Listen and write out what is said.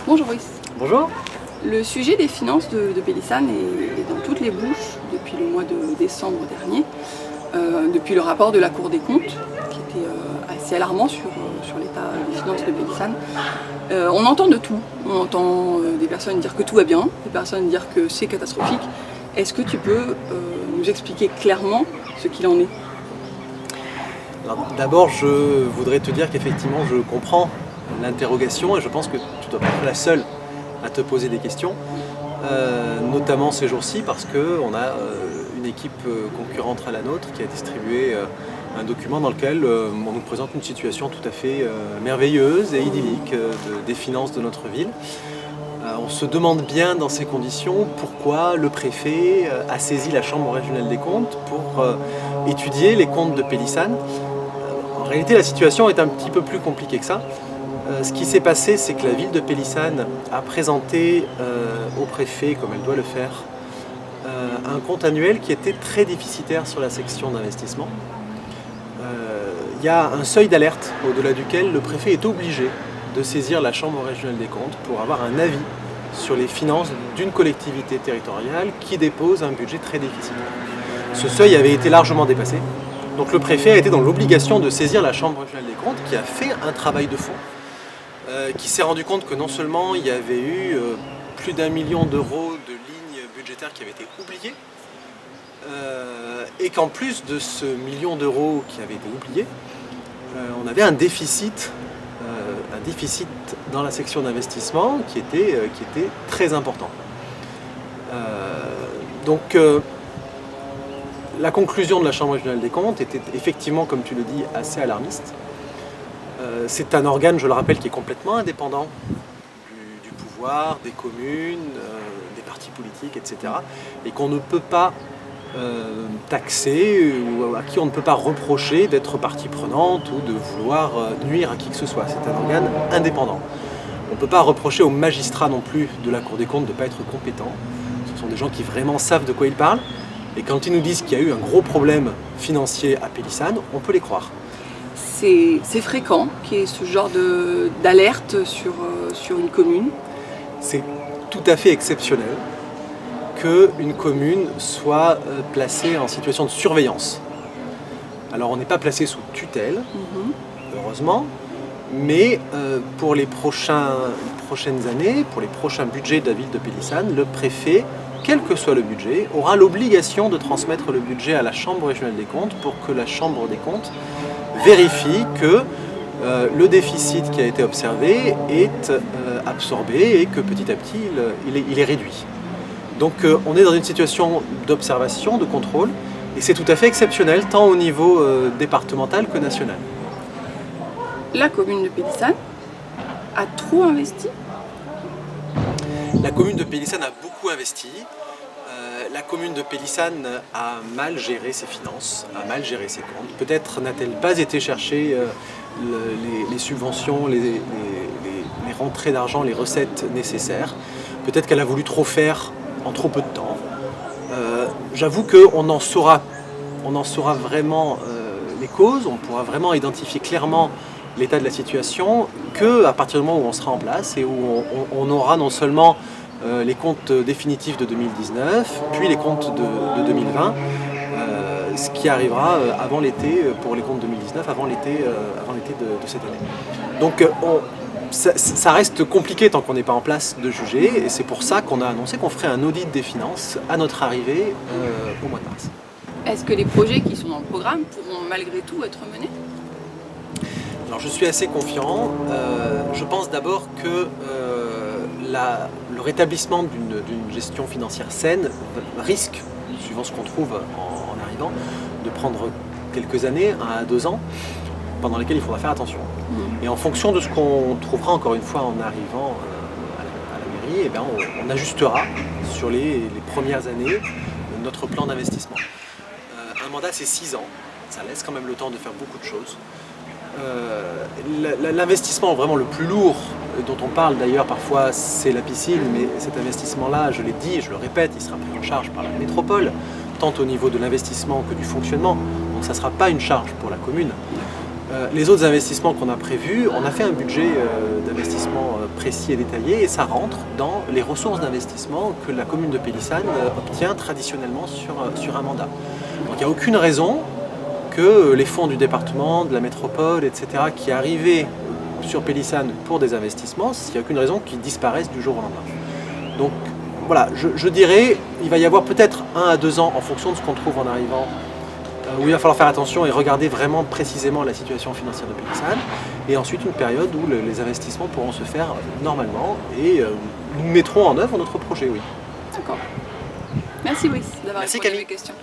Bonjour Brice. Bonjour. Le sujet des finances de Pélissane est dans toutes les bouches depuis le mois de décembre dernier, depuis le rapport de la Cour des comptes, qui était assez alarmant sur l'état des finances de Pélissane. On entend de tout. On entend des personnes dire que tout va bien, des personnes dire que c'est catastrophique. Est-ce que tu peux nous expliquer clairement ce qu'il en est ? D'abord, je voudrais te dire qu'effectivement, je comprends l'interrogation et je pense que tu ne dois pas être la seule à te poser des questions, notamment ces jours-ci parce qu'on a une équipe concurrente à la nôtre qui a distribué un document dans lequel on nous présente une situation tout à fait merveilleuse et idyllique des finances de notre ville. On se demande bien dans ces conditions pourquoi le préfet a saisi la Chambre régionale des comptes pour étudier les comptes de Pélissane. En réalité, la situation est un petit peu plus compliquée que ça. Ce qui s'est passé, c'est que la ville de Pélissane a présenté au préfet, comme elle doit le faire, un compte annuel qui était très déficitaire sur la section d'investissement. Il y a un seuil d'alerte au-delà duquel le préfet est obligé de saisir la Chambre régionale des comptes pour avoir un avis sur les finances d'une collectivité territoriale qui dépose un budget très déficitaire. Ce seuil avait été largement dépassé, donc le préfet a été dans l'obligation de saisir la Chambre régionale des comptes qui a fait un travail de fond, qui s'est rendu compte que non seulement il y avait eu plus d'1 million d'euros de lignes budgétaires qui avaient été oubliées, et qu'en plus de ce million d'euros qui avait été oublié, on avait un déficit dans la section d'investissement qui était très important. Donc la conclusion de la Chambre régionale des comptes était effectivement, comme tu le dis, assez alarmiste. C'est un organe, je le rappelle, qui est complètement indépendant du pouvoir, des communes, des partis politiques, etc. Et qu'on ne peut pas taxer ou à qui on ne peut pas reprocher d'être partie prenante ou de vouloir nuire à qui que ce soit. C'est un organe indépendant. On ne peut pas reprocher aux magistrats non plus de la Cour des comptes de ne pas être compétents. Ce sont des gens qui vraiment savent de quoi ils parlent. Et quand ils nous disent qu'il y a eu un gros problème financier à Pélissane, on peut les croire. C'est fréquent qu'il y ait ce genre d'alerte sur une commune. C'est tout à fait exceptionnel qu'une commune soit placée en situation de surveillance. Alors on n'est pas placé sous tutelle, heureusement, mais pour les prochaines années, pour les prochains budgets de la ville de Pélissane, le préfet, quel que soit le budget, aura l'obligation de transmettre le budget à la Chambre régionale des comptes pour que la Chambre des comptes vérifie que le déficit qui a été observé est absorbé et que petit à petit il est réduit. Donc on est dans une situation d'observation, de contrôle, et c'est tout à fait exceptionnel tant au niveau départemental que national. La commune de Pélissane a trop investi ? La commune de Pélissane a beaucoup investi. La commune de Pélissane a mal géré ses finances, a mal géré ses comptes. Peut-être n'a-t-elle pas été chercher les subventions, les rentrées d'argent, les recettes nécessaires. Peut-être qu'elle a voulu trop faire en trop peu de temps. J'avoue qu'on en saura vraiment les causes, on pourra vraiment identifier clairement l'état de la situation qu'à partir du moment où on sera en place et où on aura non seulement les comptes définitifs de 2019, puis les comptes de 2020, ce qui arrivera avant l'été pour les comptes 2019, avant l'été de cette année. Donc ça reste compliqué tant qu'on n'est pas en place de juger, et c'est pour ça qu'on a annoncé qu'on ferait un audit des finances à notre arrivée au mois de mars. Est-ce que les projets qui sont dans le programme pourront malgré tout être menés ? Alors je suis assez confiant. Je pense d'abord que le rétablissement d'une gestion financière saine risque, suivant ce qu'on trouve en arrivant, de prendre quelques années, 1 à 2 ans, pendant lesquels il faudra faire attention. Et en fonction de ce qu'on trouvera encore une fois en arrivant à la mairie, eh bien, on ajustera sur les premières années notre plan d'investissement. Un mandat c'est 6 ans, ça laisse quand même le temps de faire beaucoup de choses. L'investissement vraiment le plus lourd dont on parle d'ailleurs parfois, c'est la piscine, mais cet investissement-là, je l'ai dit et je le répète, il sera pris en charge par la métropole, tant au niveau de l'investissement que du fonctionnement, donc ça ne sera pas une charge pour la commune. Les autres investissements qu'on a prévus, on a fait un budget d'investissement précis et détaillé et ça rentre dans les ressources d'investissement que la commune de Pélissane obtient traditionnellement sur un mandat. Donc il n'y a aucune raison que les fonds du département, de la métropole, etc. qui arrivaient sur Pélissane pour des investissements, il n'y a aucune raison qu'ils disparaissent du jour au lendemain. Donc voilà, je dirais, il va y avoir peut-être 1 à 2 ans en fonction de ce qu'on trouve en arrivant, où il va falloir faire attention et regarder vraiment précisément la situation financière de Pélissane, et ensuite une période où les investissements pourront se faire normalement et nous mettrons en œuvre notre projet, oui. D'accord. Merci Brice d'avoir Merci, répondu à Camille. mes questions.